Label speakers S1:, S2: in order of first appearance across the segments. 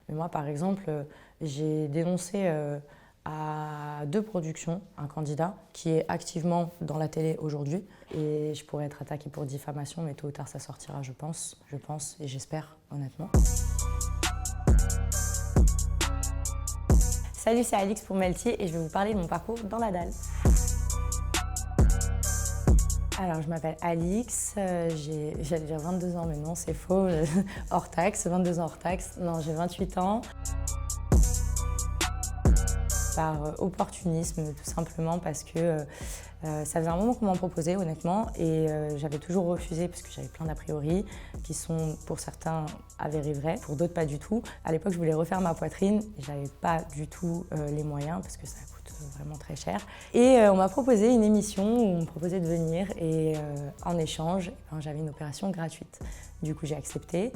S1: Mais moi, par exemple, j'ai dénoncé à 2 productions un candidat qui est activement dans la télé aujourd'hui. Et je pourrais être attaquée pour diffamation, mais tôt ou tard, ça sortira, je pense et j'espère, honnêtement. Salut, c'est Alix pour Melty et je vais vous parler de mon parcours dans la dalle. Alors, je m'appelle Alix, j'allais dire 22 ans, mais non, c'est faux, hors taxe, 22 ans hors taxe. Non, j'ai 28 ans. Par opportunisme, tout simplement, parce que ça faisait un moment qu'on m'en proposait, honnêtement, et j'avais toujours refusé parce que j'avais plein d'a priori qui sont, pour certains, avérés vrais, pour d'autres pas du tout. À l'époque, je voulais refaire ma poitrine et j'avais pas du tout les moyens parce que ça coûte vraiment très cher. Et on m'a proposé une émission où on me proposait de venir et en échange, j'avais une opération gratuite. Du coup, j'ai accepté.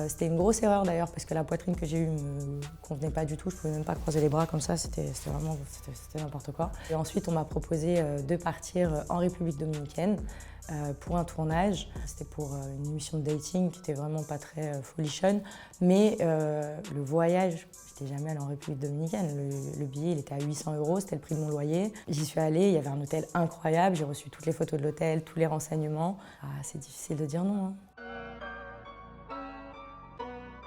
S1: C'était une grosse erreur d'ailleurs parce que la poitrine que j'ai eue me convenait pas du tout. Je pouvais même pas croiser les bras comme ça, c'était n'importe quoi. Et ensuite, on m'a proposé de partir en République dominicaine pour un tournage. C'était pour une émission de dating qui était vraiment pas très folichonne. Mais le voyage, j'étais jamais allée en République dominicaine. Le billet, il était à 800 €, c'était le prix de mon loyer. J'y suis allée, il y avait un hôtel incroyable. J'ai reçu toutes les photos de l'hôtel, tous les renseignements. Ah, c'est difficile de dire non, hein.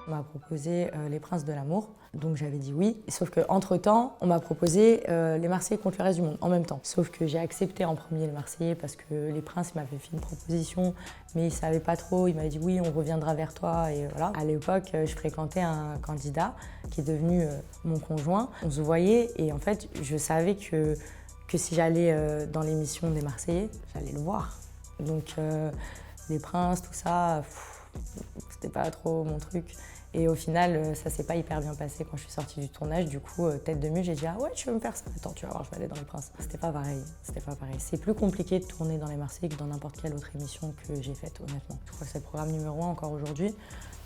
S1: On m'a proposé Les Princes de l'amour, donc j'avais dit oui. Sauf qu'entre-temps, on m'a proposé Les Marseillais contre le reste du monde, en même temps. Sauf que j'ai accepté en premier Les Marseillais parce que Les Princes m'avaient fait une proposition, mais il ne savait pas trop. Il m'avait dit oui, on reviendra vers toi, et voilà. À l'époque, je fréquentais un candidat qui est devenu mon conjoint. On se voyait et en fait, je savais que si j'allais dans l'émission des Marseillais, j'allais le voir. Donc Les Princes, tout ça, c'était pas trop mon truc. Et au final, ça s'est pas hyper bien passé quand je suis sortie du tournage. Du coup, tête de mule, j'ai dit « Ah ouais, tu veux me faire ça? Attends, tu vas voir, je vais aller dans Les Princes. » C'était pas pareil, c'était pas pareil. C'est plus compliqué de tourner dans Les Marseillais que dans n'importe quelle autre émission que j'ai faite, honnêtement. Je crois que c'est le programme numéro 1 encore aujourd'hui,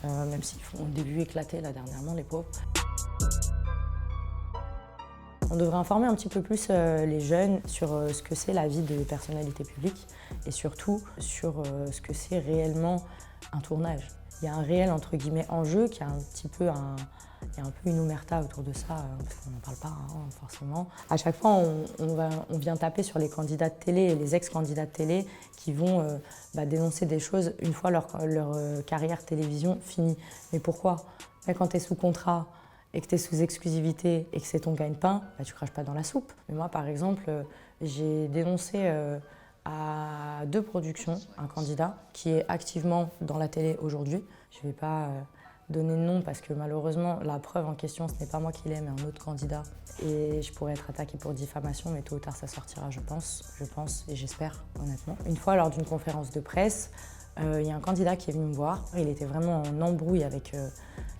S1: même s'ils font au début éclater là dernièrement, les pauvres. On devrait informer un petit peu plus les jeunes sur ce que c'est la vie de personnalité publique et surtout sur ce que c'est réellement un tournage. Il y a un réel entre guillemets enjeu qui a un petit peu il y a un peu une omerta autour de ça, parce qu'on n'en parle pas forcément. À chaque fois, on vient taper sur les candidats de télé et les ex-candidats de télé qui vont dénoncer des choses une fois leur carrière télévision finie. Mais pourquoi? Quand tu es sous contrat et que tu es sous exclusivité et que c'est ton gagne-pain, tu craches pas dans la soupe. Mais moi, par exemple, j'ai dénoncé à 2 productions un candidat qui est activement dans la télé aujourd'hui. Je ne vais pas donner de nom parce que malheureusement, la preuve en question, ce n'est pas moi qui l'ai, mais un autre candidat. Et je pourrais être attaquée pour diffamation, mais tôt ou tard, ça sortira, je pense et j'espère, honnêtement. Une fois, lors d'une conférence de presse, il y a un candidat qui est venu me voir. Il était vraiment en embrouille avec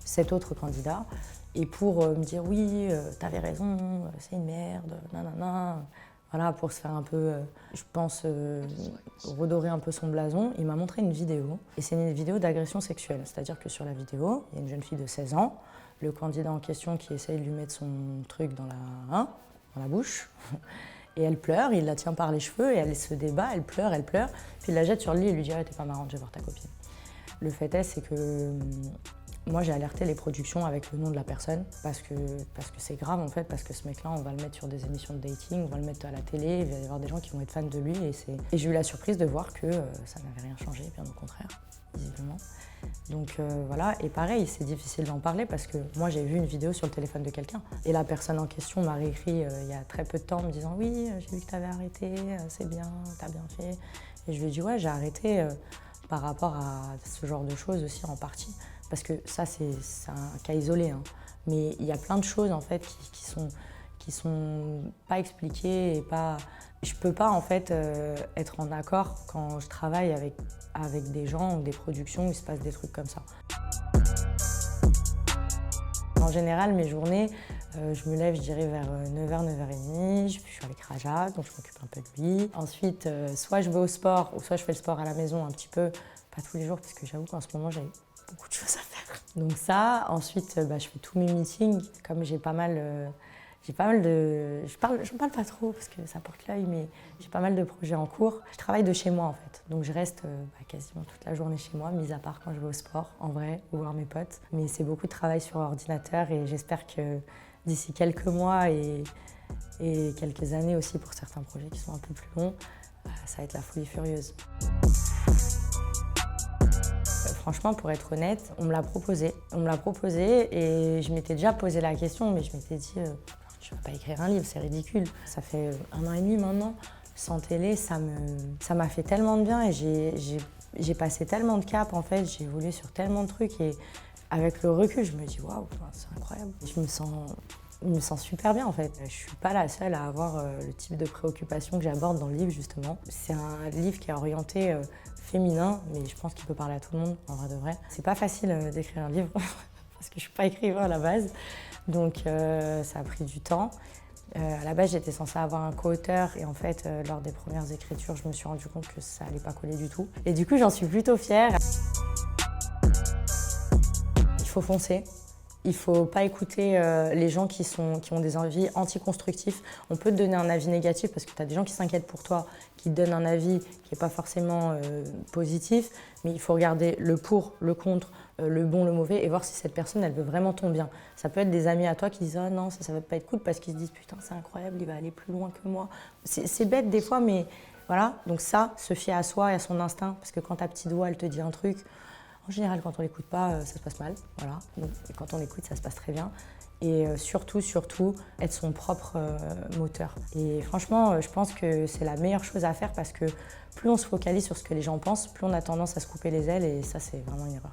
S1: 7 autres candidats. Et pour me dire « oui, t'avais raison, c'est une merde, nanana », voilà, pour se faire un peu, je pense, redorer un peu son blason, il m'a montré une vidéo. Et c'est une vidéo d'agression sexuelle. C'est-à-dire que sur la vidéo, il y a une jeune fille de 16 ans, le candidat en question qui essaye de lui mettre son truc dans la bouche. Et elle pleure, il la tient par les cheveux et elle se débat, elle pleure. Puis il la jette sur le lit et lui dit « ah, t'es pas marrante, je vais voir ta copine ». Le fait est, c'est que moi, j'ai alerté les productions avec le nom de la personne parce que c'est grave en fait, parce que ce mec-là, on va le mettre sur des émissions de dating, on va le mettre à la télé, il va y avoir des gens qui vont être fans de lui et j'ai eu la surprise de voir que ça n'avait rien changé, bien au contraire, visiblement. Donc voilà, et pareil, c'est difficile d'en parler parce que moi j'ai vu une vidéo sur le téléphone de quelqu'un et la personne en question m'a réécrit il y a très peu de temps en me disant « oui, j'ai vu que t'avais arrêté, c'est bien, t'as bien fait ». Et je lui ai dit « ouais, j'ai arrêté par rapport à ce genre de choses aussi en partie ». Parce que ça, c'est un cas isolé, hein. Mais il y a plein de choses en fait qui sont pas expliquées et pas. Je peux pas en fait être en accord quand je travaille avec des gens ou des productions où il se passe des trucs comme ça. En général, mes journées, je me lève, je dirais vers 9h, 9h30. Je suis avec Raja, donc je m'occupe un peu de lui. Ensuite, soit je vais au sport, ou soit je fais le sport à la maison un petit peu, pas tous les jours, parce que j'avoue qu'en ce moment, j'ai beaucoup de choses à faire. Donc ça, ensuite, je fais tous mes meetings. Comme j'ai pas mal J'ai pas mal de... J'en parle pas trop parce que ça porte l'œil, mais j'ai pas mal de projets en cours. Je travaille de chez moi en fait, donc je reste quasiment toute la journée chez moi, mis à part quand je vais au sport, en vrai, ou voir mes potes. Mais c'est beaucoup de travail sur ordinateur et j'espère que d'ici quelques mois et quelques années aussi pour certains projets qui sont un peu plus longs, ça va être la folie furieuse. Franchement, pour être honnête, on me l'a proposé. On me l'a proposé et je m'étais déjà posé la question, mais je m'étais dit, je ne vais pas écrire un livre, c'est ridicule. Ça fait 1 an et demi maintenant, sans télé, ça m'a fait tellement de bien et j'ai passé tellement de caps, en fait, j'ai évolué sur tellement de trucs et avec le recul, je me dis, waouh, c'est incroyable. Je me sens super bien en fait. Je suis pas la seule à avoir le type de préoccupation que j'aborde dans le livre justement. C'est un livre qui est orienté féminin, mais je pense qu'il peut parler à tout le monde en vrai de vrai. C'est pas facile d'écrire un livre parce que je suis pas écrivain à la base, donc ça a pris du temps. À la base, j'étais censée avoir un co-auteur et en fait, lors des premières écritures, je me suis rendu compte que ça allait pas coller du tout. Et du coup, j'en suis plutôt fière. Il faut foncer. Il ne faut pas écouter les gens qui ont des avis anti-constructifs. On peut te donner un avis négatif parce que tu as des gens qui s'inquiètent pour toi, qui te donnent un avis qui n'est pas forcément positif, mais il faut regarder le pour, le contre, le bon, le mauvais et voir si cette personne, elle veut vraiment ton bien. Ça peut être des amis à toi qui disent « Ah non, ça ne va pas être cool » parce qu'ils se disent « Putain, c'est incroyable, il va aller plus loin que moi ». C'est bête des fois, mais voilà. Donc ça, se fier à soi et à son instinct parce que quand ta petite voix, elle te dit un truc, en général, quand on l'écoute pas, ça se passe mal, voilà. Donc, quand on l'écoute, ça se passe très bien. Et surtout, être son propre moteur. Et franchement, je pense que c'est la meilleure chose à faire parce que plus on se focalise sur ce que les gens pensent, plus on a tendance à se couper les ailes et ça, c'est vraiment une erreur.